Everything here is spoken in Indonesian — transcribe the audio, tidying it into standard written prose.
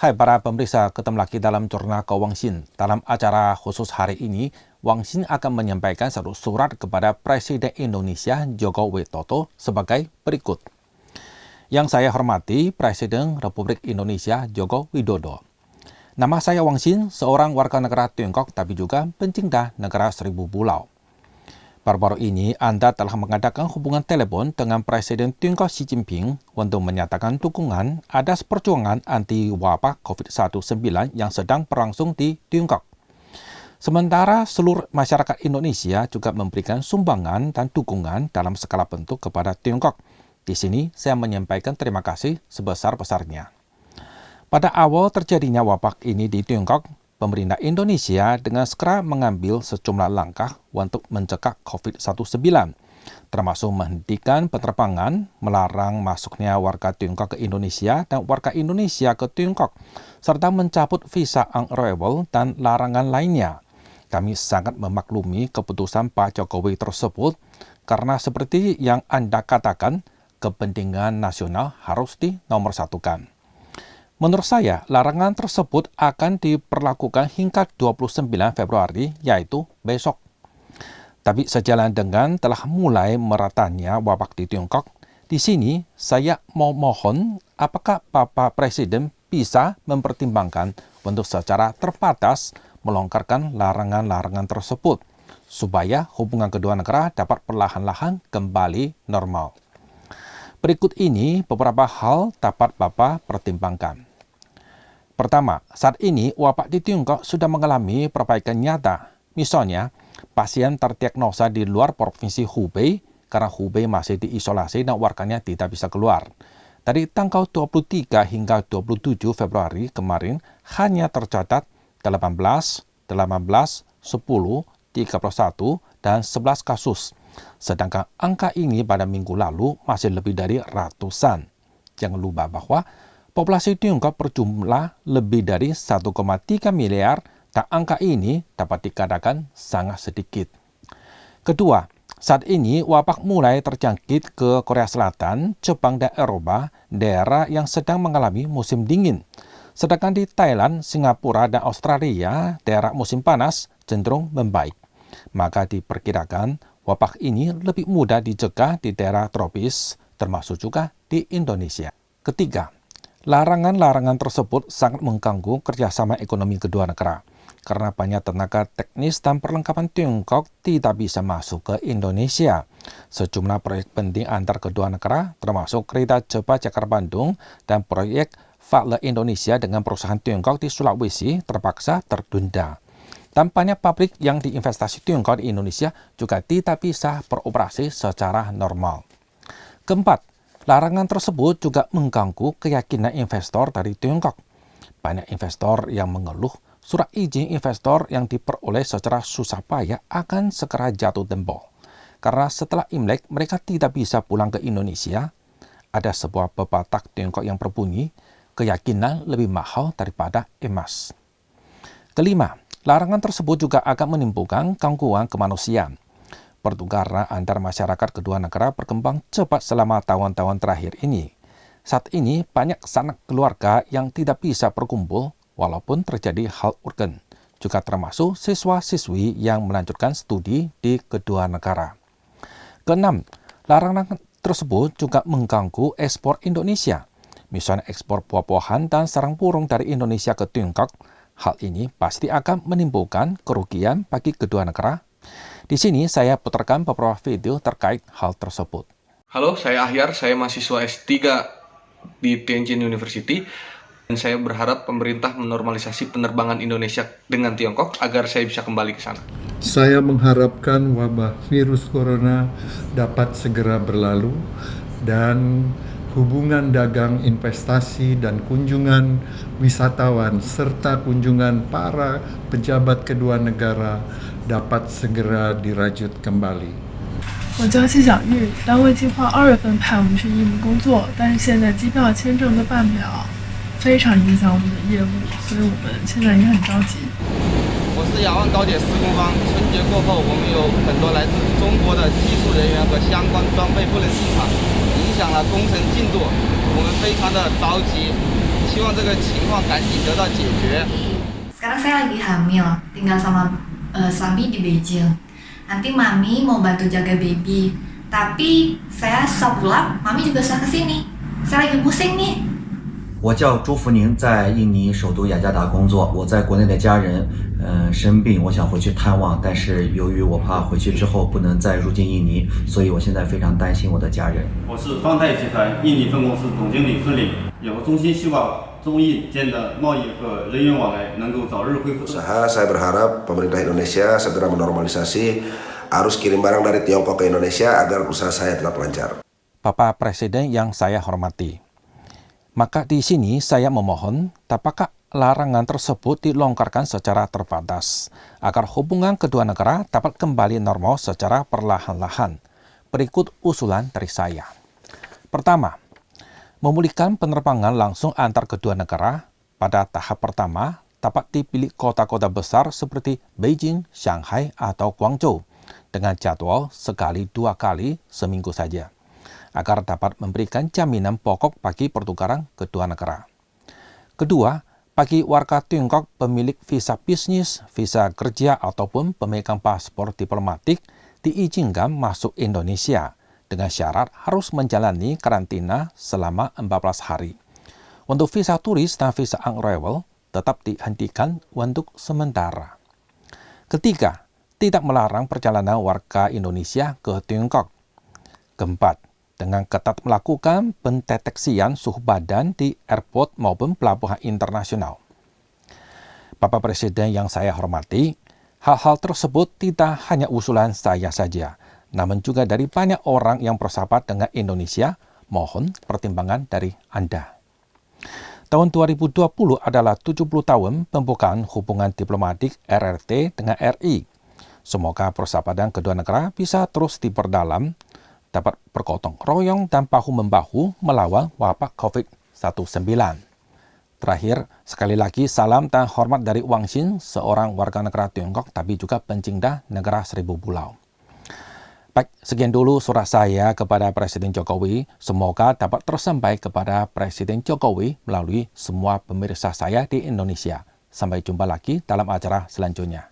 Hai para pemeriksa, ketemu lagi dalam Jurnal ke Wang Xin. Dalam acara khusus hari ini, Wang Xin akan menyampaikan satu surat kepada Presiden Indonesia Joko Widodo sebagai berikut. Yang saya hormati Presiden Republik Indonesia Joko Widodo. Nama saya Wang Xin, seorang warga negara Tiongkok tapi juga pencinta negara seribu pulau. Baru-baru ini Anda telah mengadakan hubungan telepon dengan Presiden Tiongkok Xi Jinping untuk menyatakan dukungan atas perjuangan anti wabak COVID-19 yang sedang berlangsung di Tiongkok. Sementara seluruh masyarakat Indonesia juga memberikan sumbangan dan dukungan dalam segala bentuk kepada Tiongkok. Di sini saya menyampaikan terima kasih sebesar-besarnya. Pada awal terjadinya wabak ini di Tiongkok, pemerintah Indonesia dengan segera mengambil sejumlah langkah untuk mencegah COVID-19, termasuk menghentikan penerbangan, melarang masuknya warga Tiongkok ke Indonesia dan warga Indonesia ke Tiongkok, serta mencabut visa on-arrival dan larangan lainnya. Kami sangat memaklumi keputusan Pak Jokowi tersebut karena seperti yang Anda katakan, kepentingan nasional harus dinomorsatukan. Menurut saya, larangan tersebut akan diperlakukan hingga 29 Februari, yaitu besok. Tapi sejalan dengan telah mulai meratanya wabak di Tiongkok, di sini saya mau mohon apakah Bapak Presiden bisa mempertimbangkan untuk secara terbatas melonggarkan larangan-larangan tersebut, supaya hubungan kedua negara dapat perlahan-lahan kembali normal. Berikut ini beberapa hal dapat Bapak pertimbangkan. Pertama, saat ini wabak di Tiongkok sudah mengalami perbaikan nyata. Misalnya, pasien terdiagnosa di luar Provinsi Hubei karena Hubei masih diisolasi dan warganya tidak bisa keluar. Dari tanggal 23 hingga 27 Februari kemarin hanya tercatat 18, 10, 31, dan 11 kasus. Sedangkan angka ini pada minggu lalu masih lebih dari ratusan. Jangan lupa bahwa populasi Tiongkok berjumlah lebih dari 1,3 miliar dan angka ini dapat dikatakan sangat sedikit. Kedua, saat ini wabak mulai terjangkit ke Korea Selatan, Jepang, dan Eropa, daerah yang sedang mengalami musim dingin. Sedangkan di Thailand, Singapura, dan Australia, daerah musim panas cenderung membaik. Maka diperkirakan wabak ini lebih mudah dicegah di daerah tropis, termasuk juga di Indonesia. Ketiga, larangan-larangan tersebut sangat mengganggu kerjasama ekonomi kedua negara, karena banyak tenaga teknis dan perlengkapan Tiongkok tidak bisa masuk ke Indonesia. Sejumlah proyek penting antar kedua negara, termasuk kereta cepat Jakarta-Bandung dan proyek Vale Indonesia dengan perusahaan Tiongkok di Sulawesi terpaksa tertunda. Dan banyak pabrik yang diinvestasi Tiongkok di Indonesia juga tidak bisa beroperasi secara normal. Keempat, larangan tersebut juga mengganggu keyakinan investor dari Tiongkok. Banyak investor yang mengeluh surat izin investor yang diperoleh secara susah payah akan segera jatuh tempo. Karena setelah Imlek mereka tidak bisa pulang ke Indonesia. Ada sebuah pepatah Tiongkok yang berbunyi, keyakinan lebih mahal daripada emas. Kelima, larangan tersebut juga akan menimbulkan gangguan kemanusiaan. Pertukaran antar masyarakat kedua negara berkembang cepat selama tahun-tahun terakhir ini. Saat ini banyak sanak keluarga yang tidak bisa berkumpul walaupun terjadi hal urgen, juga termasuk siswa-siswi yang melanjutkan studi di kedua negara. Keenam, larangan tersebut juga mengganggu ekspor Indonesia. Misalnya ekspor buah-buahan dan sarang burung dari Indonesia ke Tiongkok. Hal ini pasti akan menimbulkan kerugian bagi kedua negara. Di sini saya putarkan beberapa video terkait hal tersebut. Halo, saya Ahyar, saya mahasiswa S3 di Tianjin University. Dan saya berharap pemerintah menormalisasi penerbangan Indonesia dengan Tiongkok agar saya bisa kembali ke sana. Saya mengharapkan wabah virus corona dapat segera berlalu dan hubungan dagang, investasi, dan kunjungan wisatawan serta kunjungan para pejabat kedua negara dapat segera dirajut kembali. 我叫谢小玉，单位计划2月份派我们去印尼工作，但是现在机票、签证都办不了，非常影响我们的业务，所以我们现在也很着急。我是雅万高铁施工方，春节过后，我们有很多来自中国的技术人员和相关装备不能进场，影响了工程进度，我们非常的着急。希望这个情况赶紧得到解决。 Sekarang saya lagi hamil, tinggal sama suami di Beijing. Nanti mami mau bantu jaga baby. Tapi saya susah pulang, mami juga susah kesini. Saya lagi pusing nih. 我叫朱福宁，在印尼首都雅加达工作。我在国内的家人，生病，我想回去探望，但是由于我怕回去之后不能再入境印尼，所以我现在非常担心我的家人。我是方太集团印尼分公司总经理孙岭。有个衷心希望中印间的贸易和人员往来能够早日恢复。 Saya berharap pemerintah Indonesia segera menormalisasi arus kirim barang dari Tiongkok ke Indonesia agar usaha saya tetap lancar. Bapak Presiden yang saya hormati, maka di sini saya memohon tampaknya larangan tersebut dilonggarkan secara terbatas agar hubungan kedua negara dapat kembali normal secara perlahan-lahan. Berikut usulan dari saya. Pertama, memulihkan penerbangan langsung antar kedua negara. Pada tahap pertama, dapat dipilih kota-kota besar seperti Beijing, Shanghai, atau Guangzhou dengan jadwal sekali 2 kali seminggu saja, agar dapat memberikan jaminan pokok bagi pertukaran kedua negara. Kedua, bagi warga Tiongkok pemilik visa bisnis, visa kerja, ataupun pemegang paspor diplomatik diizinkan masuk Indonesia dengan syarat harus menjalani karantina selama 14 hari. Untuk visa turis dan visa on-arrival tetap dihentikan untuk sementara. Ketiga, tidak melarang perjalanan warga Indonesia ke Tiongkok. Keempat, dengan ketat melakukan pendeteksian suhu badan di airport maupun pelabuhan internasional. Bapak Presiden yang saya hormati, hal-hal tersebut tidak hanya usulan saya saja, namun juga dari banyak orang yang bersahabat dengan Indonesia. Mohon pertimbangan dari Anda. Tahun 2020 adalah 70 tahun pembukaan hubungan diplomatik RRT dengan RI. Semoga persahabatan kedua negara bisa terus diperdalam, dapat bergotong royong dan bahu-membahu melawan wabah COVID-19. Terakhir, sekali lagi salam dan hormat dari Wang Xin, seorang warga negara Tiongkok tapi juga pencinta negara seribu pulau. Baik, sekian dulu surat saya kepada Presiden Jokowi. Semoga dapat tersampai kepada Presiden Jokowi melalui semua pemirsa saya di Indonesia. Sampai jumpa lagi dalam acara selanjutnya.